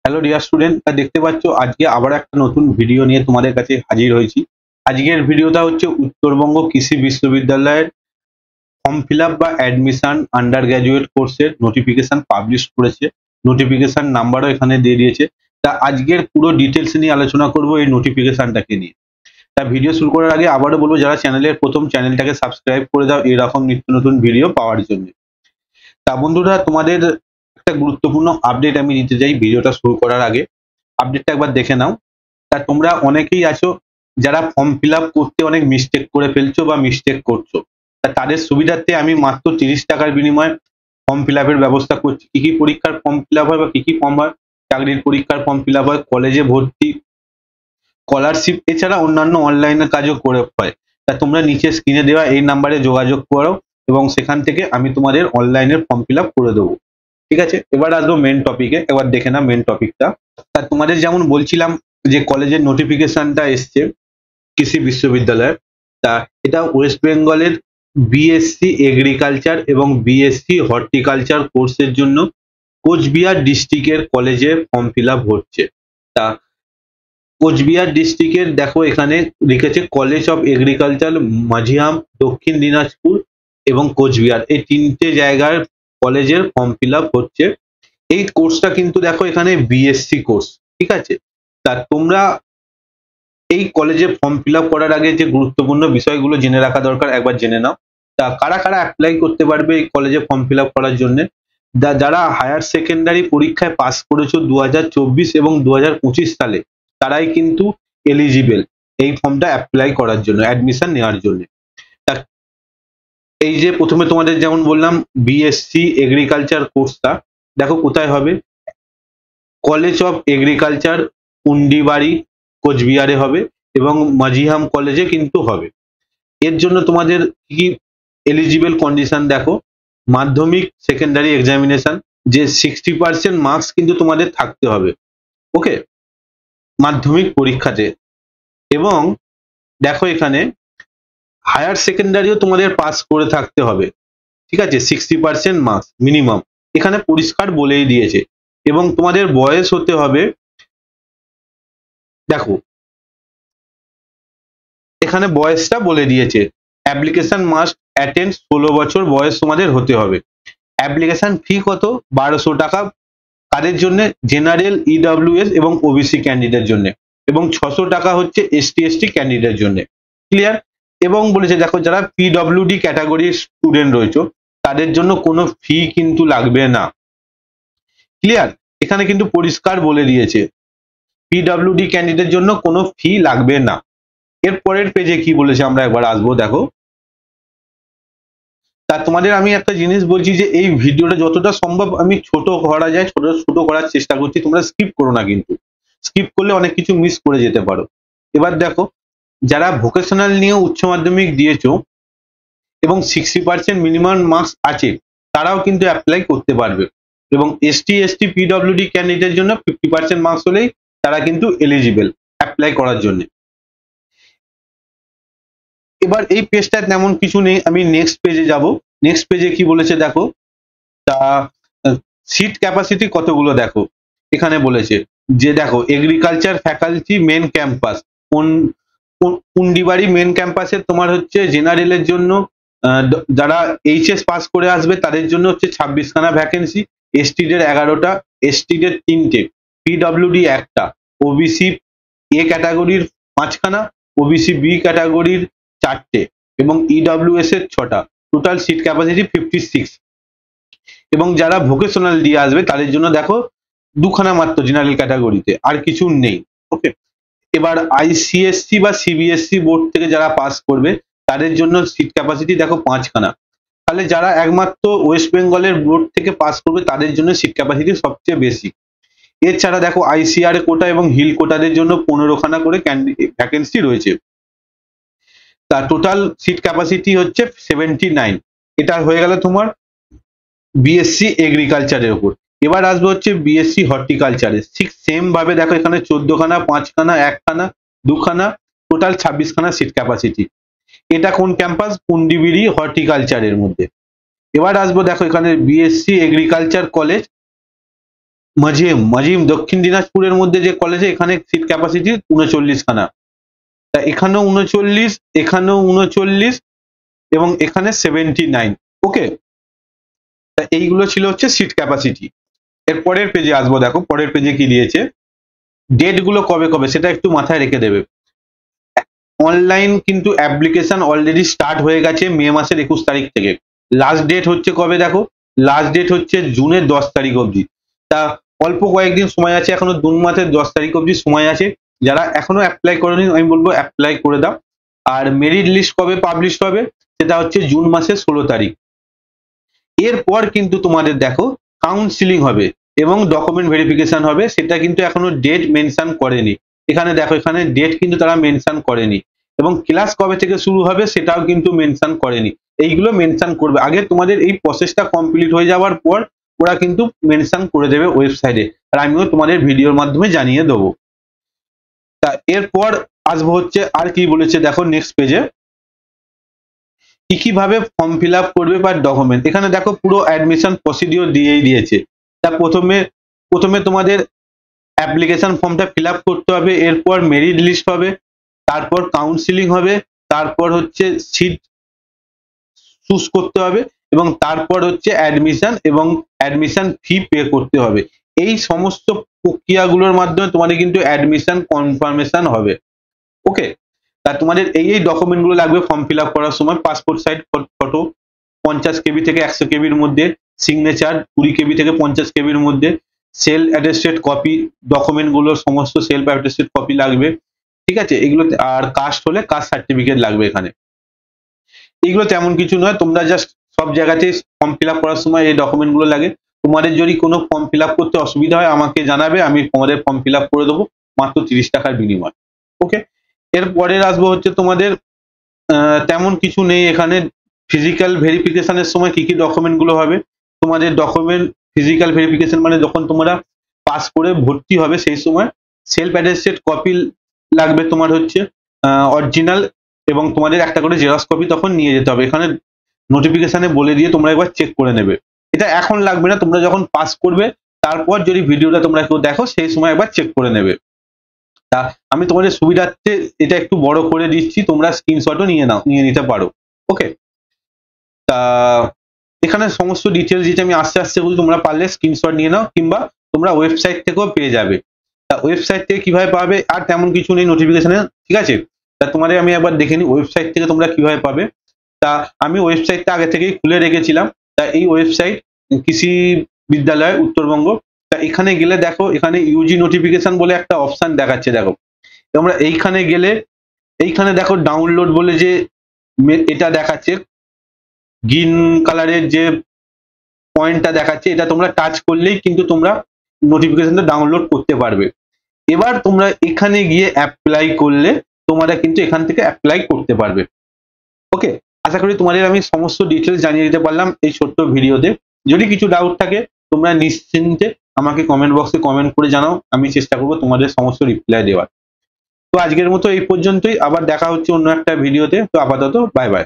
Hello dear student, দেখতে পাচ্ছ আজকে আবার একটা নতুন ভিডিও নিয়ে তোমাদের কাছে হাজির হয়েছি। আজকের ভিডিওটা হচ্ছে উত্তরবঙ্গ কৃষি বিশ্ববিদ্যালয়ের ফর্ম ফিল আপ বা অ্যাডমিশন আন্ডার গ্র্যাজুয়েট কোর্সের নোটিফিকেশন পাবলিশ করেছে। নোটিফিকেশন নাম্বারও এখানে দিয়ে দিয়েছে। তা আজকের পুরো ডিটেলস নিয়ে আলোচনা করব এই নোটিফিকেশনটাকে নিয়ে। তা ভিডিও শুরু করার আগে আবারও বলবো, যারা চ্যানেলের প্রথম, চ্যানেলটাকে সাবস্ক্রাইব করে দাও এরকম নিত্য নতুন ভিডিও পাওয়ার জন্য। তা বন্ধুরা, তোমাদের একটা গুরুত্বপূর্ণ আপডেট আমি দিতে চাই ভিডিওটা শুরু করার আগে। আপডেটটা একবার দেখে নাও। তা তোমরা অনেকেই আছো যারা ফর্ম ফিল আপ করতে অনেক মিস্টেক করে ফেলছো বা মিস্টেক করছো। তা তাদের সুবিধার্থে আমি মাত্র 30 টাকার বিনিময়ে ফর্ম ফিল আপের ব্যবস্থা করছি। কি কি পরীক্ষার ফর্ম ফিল আপ হয় বা কি কি ফর্ম হয়? চাকরির পরীক্ষার ফর্ম ফিল আপ হয়, কলেজে ভর্তি, স্কলারশিপ, এছাড়া অন্যান্য অনলাইনের কাজও করে হয়। তা তোমরা নিচে স্ক্রিনে দেওয়া এই নাম্বারে যোগাযোগ করো এবং সেখান থেকে আমি তোমাদের অনলাইনের ফর্ম ফিল আপ করে দেবো। ঠিক আছে, এবার আসবো মেন টপিকে। এবার দেখে না মেন টপিকটা। তা তোমাদের যেমন বলছিলাম যে কলেজের নোটিফিকেশনটা এসছে কৃষি বিশ্ববিদ্যালয়ের। তা এটা ওয়েস্ট বেঙ্গলের বিএসসি এগ্রিকালচার এবং বিএসসি হর্টিকালচার কোর্সের জন্য কোচবিহার ডিস্ট্রিক্টের কলেজে ফর্ম ফিল আপ হচ্ছে। তা কোচবিহার ডিস্ট্রিক্টের দেখো এখানে লিখেছে কলেজ অফ এগ্রিকালচার, মাঝিয়াম, দক্ষিণ দিনাজপুর এবং কোচবিহার, এই তিনটে জায়গার কলেজের ফর্ম ফিল আপ হচ্ছে। এই কোর্সটা কিন্তু দেখো এখানে বিএসসি কোর্স। ঠিক আছে, তা তোমরা এই কলেজে ফর্ম ফিল আপ করার আগে যে গুরুত্বপূর্ণ বিষয়গুলো জেনে রাখা দরকার একবার জেনে নাও। তা কারা কারা অ্যাপ্লাই করতে পারবে এই কলেজে ফর্ম ফিল আপ করার জন্য? যারা হায়ার সেকেন্ডারি পরীক্ষায় পাস করেছো 2024 এবং 2025 সালে, তারাই কিন্তু এলিজিবেল এই ফর্মটা অ্যাপ্লাই করার জন্য, অ্যাডমিশন নেওয়ার জন্য। তা এই যে প্রথমে তোমাদের যেমন বললাম বিএসসি এগ্রিকালচার কোর্সটা দেখো কোথায় হবে। কলেজ অফ এগ্রিকালচার উন্ডিবাড়ি কোচবিহারে হবে এবং মাঝিহাম কলেজে কিন্তু হবে। এর জন্য তোমাদের কি এলিজিবল কন্ডিশন দেখো। মাধ্যমিক সেকেন্ডারি এক্সামিনেশন, যে 60% মার্কস কিন্তু তোমাদের থাকতে হবে, ওকে, মাধ্যমিক পরীক্ষাতে। এবং দেখো এখানে হায়ার সেকেন্ডারিও তোমাদের পাস করে থাকতে হবে। ঠিক আছে, 60% মার্কস মিনিমাম এখানে পরিষ্কার বলেই দিয়েছে। এবং তোমাদের বয়স হতে হবে, দেখো এখানে বয়সটা বলে দিয়েছে, অ্যাপ্লিকেশন মাস্ট অ্যাটেন্ড, 16 বছর বয়স তোমাদের হতে হবে। অ্যাপ্লিকেশন ফি কত? 1200 টাকা। কাদের জন্য? জেনারেল, ইডব্লিউএস এবং ওবিসি ক্যান্ডিডেটের জন্য। এবং 600 টাকা হচ্ছে এসটি এসটি ক্যান্ডিডেটের জন্য। ক্লিয়ার? এবং বলেছে দেখো যারা পিডব্লিউডি ক্যাটাগরির স্টুডেন্ট রয়েছে তাদের জন্য কোনো ফি কিন্তু লাগবে না। ক্লিয়ার? এখানে কিন্তু পরিষ্কার বলে দিয়েছে পিডব্লিউডি ক্যান্ডিডেটের জন্য কোনো ফি লাগবে না। এর পরের পেজে কি বলেছে আমরা একবার আসবো, দেখো। তা তোমাদের আমি একটা জিনিস বলছি যে এই ভিডিওটা যতটা সম্ভব আমি ছোট করা যায় ছোট করার চেষ্টা করছি, তোমরা স্কিপ করো না, কিন্তু স্কিপ করলে অনেক কিছু মিস করে যেতে পারো। এবার দেখো যারা ভোকেশনাল নিয়ে উচ্চ মাধ্যমিক দিয়েছো এবং 60% মিনিমাম মার্কস আছে তারাও কিন্তু অ্যাপ্লাই করতে পারবে। এবং এসটি এসটি পিডব্লিউডি ক্যান্ডিডেটের জন্য 50% মার্কস হলেই তারা কিন্তু এলিজিবল অ্যাপ্লাই করার জন্য। এবার এই পেজটা তেমন কিছু নেই, আমি নেক্সট পেজে যাব। নেক্সট পেজে কি বলেছে দেখো। তা সিট ক্যাপাসিটি কতগুলো দেখো এখানে বলেছে যে দেখো agriculture faculty main campus, Kundibari main ক্যাম্পাসে তোমার হচ্ছে জেনারেলের জন্য যারা এইচএস পাস করে আসবে তাদের জন্য হচ্ছে 26খানা ভ্যাকেন্সি, এসটিদের 11টা, এসটিদের 3টে, পিডব্লিউডি 1টা, ওবিসি এ ক্যাটাগরির 5খানা, ওবিসি বি ক্যাটাগরির 4টে এবং ইডব্লিউএস এর 6টা। Total seat capacity 56। এবং যারা ভোকেশনাল দিয়ে আসবে তাদের জন্য দেখো 2খানা মাত্র জেনারেল ক্যাটাগরিতে, আর কিছু নেই, ওকে। এবার আইসিএসসি বা সিবিএসসি বোর্ড থেকে যারা পাস করবে তাদের জন্য সিট ক্যাপাসিটি দেখো 5খানা। তাহলে যারা একমাত্র ওয়েস্ট বেঙ্গলের বোর্ড থেকে পাস করবে তাদের জন্য সিট ক্যাপাসিটি সবচেয়ে বেশি। এছাড়া দেখো আইসিআর কোটা এবং হিল কোটাদের জন্য 15খানা করে ভ্যাকেন্সি রয়েছে। তা টোটাল সিট ক্যাপাসিটি হচ্ছে 79। এটা হয়ে গেল তোমার বিএসসি এগ্রিকালচারের উপর। এবার আসবে হচ্ছে বিএসসি হর্টিকালচারে, ঠিক সেম ভাবে দেখো এখানে 14খানা, 5খানা, 1খানা, 2খানা, টোটাল 26খানা সিট ক্যাপাসিটি। এটা কোন ক্যাম্পাস? কুন্ডিবিড়ি হর্টিকালচারের মধ্যে। এবার আসবো দেখো এখানে বিএসসি এগ্রিকালচার কলেজ, মাজিম দক্ষিণ দিনাজপুরের মধ্যে যে কলেজে, এখানে সিট ক্যাপাসিটি 39খানা। তা এখানেও 39, এখানেও 39 এবং এখানে 79। ওকে, তা এইগুলো ছিল হচ্ছে সিট ক্যাপাসিটি। এর পরের পেজে আসবো, দেখো পরের পেজে কি দিয়েছে, ডেট গুলো কবে কবে সেটা একটু মাথায় রেখে দেবে। অনলাইন কিন্তু অ্যাপ্লিকেশন অলরেডি স্টার্ট হয়ে গেছে মে মাসের 21 তারিখ থেকে। লাস্ট ডেট হচ্ছে কবে দেখো, লাস্ট ডেট হচ্ছে জুনের 10 তারিখ অবধি। তা অল্প কয়েকদিন সময় আছে, এখনো জুন মাসের 10 তারিখ অবধি সময় আছে। যারা এখনো অ্যাপ্লাই করেনি আমি বলবো অ্যাপ্লাই করে দাও। আর মেরিট লিস্ট কবে পাবলিশ হবে সেটা হচ্ছে জুন মাসের 16 তারিখ। এরপর কিন্তু তোমাদের দেখো কাউন্সিলিং হবে এবং ডকুমেন্ট ভেরিফিকেশন হবে, সেটা কিন্তু এখনো ডেট মেনশন করেনি। এখানে দেখো, এখানে ডেট কিন্তু তারা মেনশন করেনি, এবং ক্লাস কবে থেকে শুরু হবে সেটাও কিন্তু মেনশন করেনি। এইগুলো মেনশন করবে, আগে তোমাদের এই প্রসেসটা কমপ্লিট হয়ে যাওয়ার পর ওরা কিন্তু মেনশন করে দেবে ওয়েবসাইটে, আর আমিও তোমাদের ভিডিওর মাধ্যমে জানিয়ে দেবো। তা এরপর আসবো হচ্ছে আর কি বলেছে দেখো নেক্সট পেজে, কি ভাবে ফর্ম ফিল আপ করবে বা ডকুমেন্ট। এখানে দেখো পুরো অ্যাডমিশন প্রসিডিওর দিয়েই দিয়েছে। তা প্রথমে তোমাদের অ্যাপ্লিকেশন ফর্মটা ফিল আপ করতে হবে, এরপর মেরিট লিস্ট হবে, তারপর কাউন্সিলিং হবে, তারপর হচ্ছে সিট চুজ করতে হবে, এবং তারপর হচ্ছে অ্যাডমিশন এবং অ্যাডমিশন ফি পে করতে হবে। এই সমস্ত প্রক্রিয়াগুলোর মাধ্যমে তোমাদের কিন্তু অ্যাডমিশন কনফার্মেশন হবে। ওকে, তা তোমাদের এই ডকুমেন্ট গুলো লাগবে ফর্ম ফিল আপ করার সময়। পাসপোর্ট সাইজ ফটো 50 কেবি থেকে 100 কেবির মধ্যে, সিগনেচার 20 কেবি থেকে 50 কেবির মধ্যে, সেলফ অ্যাটেস্টেড কপি, ডকুমেন্ট গুলোর সমস্ত সেলফ অ্যাটেস্টেড কপি লাগবে। ঠিক আছে, এগুলো আর কাস্ট হলে কাস্ট সার্টিফিকেট লাগবে এখানে। এগুলো তেমন কিছু নয়, তোমরা জাস্ট সব জায়গাতে ফর্ম ফিল আপ করার সময় এই ডকুমেন্ট গুলো লাগে। তোমাদের যদি কোনো ফর্ম ফিল আপ করতে অসুবিধা হয় আমাকে জানাবে, আমি তোমাদের ফর্ম ফিল আপ করে দেবো মাত্র 30 টাকার বিনিময়। ওকে, এরপরে আসবো হচ্ছে তোমাদের তেমন কিছু নেই এখানে। ফিজিক্যাল ভেরিফিকেশনের সময় কি কি ডকুমেন্ট গুলো হবে, তোমাদের ডকুমেন্ট ফিজিক্যাল ভেরিফিকেশন মানে যখন তোমরা পাস করে ভর্তি হবে সেই সময় সেলফ অ্যাটেস্টেড কপি লাগবে তোমার হচ্ছে অরিজিনাল, এবং তোমাদের একটা করে জেরক্স কপি তখন নিয়ে যেতে হবে। এখানে নোটিফিকেশনে বলে দিয়ে তোমরা একবার চেক করে নেবে। এটা এখন লাগবে না, তোমরা যখন পাস করবে তারপর যদি ভিডিওটা তোমরা কেউ দেখো সেই সময় একবার চেক করে নেবে। তা আমি তোমাদের সুবিধার্থে এটা একটু বড় করে দিচ্ছি, তোমরা স্ক্রিনশটও নিয়ে নিতে পারো। ওকে, তা এখানে সমস্ত ডিটেলস যেটা আমি আস্তে আস্তে বলি, তোমরা পারলে স্ক্রিনশট নিয়ে নাও, কিংবা তোমরা ওয়েবসাইট থেকেও পেয়ে যাবে। তা ওয়েবসাইট থেকে কিভাবে পাবে, আর তেমন কিছু নেই নোটিফিকেশনে। ঠিক আছে, তা তোমাদের আমি একবার দেখে নিই ওয়েবসাইট থেকে তোমরা কিভাবে পাবে। তা আমি ওয়েবসাইটটা আগে থেকেই খুলে রেখেছিলাম। তা এই ওয়েবসাইট কৃষি বিদ্যালয় উত্তরবঙ্গ। তা এখানে গেলে দেখো, এখানে ইউজি নোটিফিকেশন বলে একটা অপশন দেখাচ্ছে। দেখো তোমরা এইখানে গেলে, এইখানে দেখো ডাউনলোড বলে যে এটা দেখাচ্ছে, গ্রিন কালারের যে পয়েন্টটা দেখাচ্ছে, এটা তোমরা টাচ করলেই কিন্তু তোমরা নোটিফিকেশনটা ডাউনলোড করতে পারবে। এবার তোমরা এখানে গিয়ে অ্যাপ্লাই করলে তোমরা কিন্তু এখান থেকে অ্যাপ্লাই করতে পারবে। ওকে, আশা করি তোমাদের আমি সমস্ত ডিটেলস জানিয়ে দিতে পারলাম এই ছোট্ট ভিডিওতে। যদি কিছু ডাউট থাকে তোমরা নিশ্চিন্তে আমাকে কমেন্ট বক্সে কমেন্ট করে জানাও, আমি চেষ্টা করবো তোমাদের সমস্ত রিপ্লাই দেওয়ার। তো আজকের মতো এই পর্যন্তই, আবার দেখা হচ্ছে অন্য একটা ভিডিওতে। তো আপাতত বাই বাই।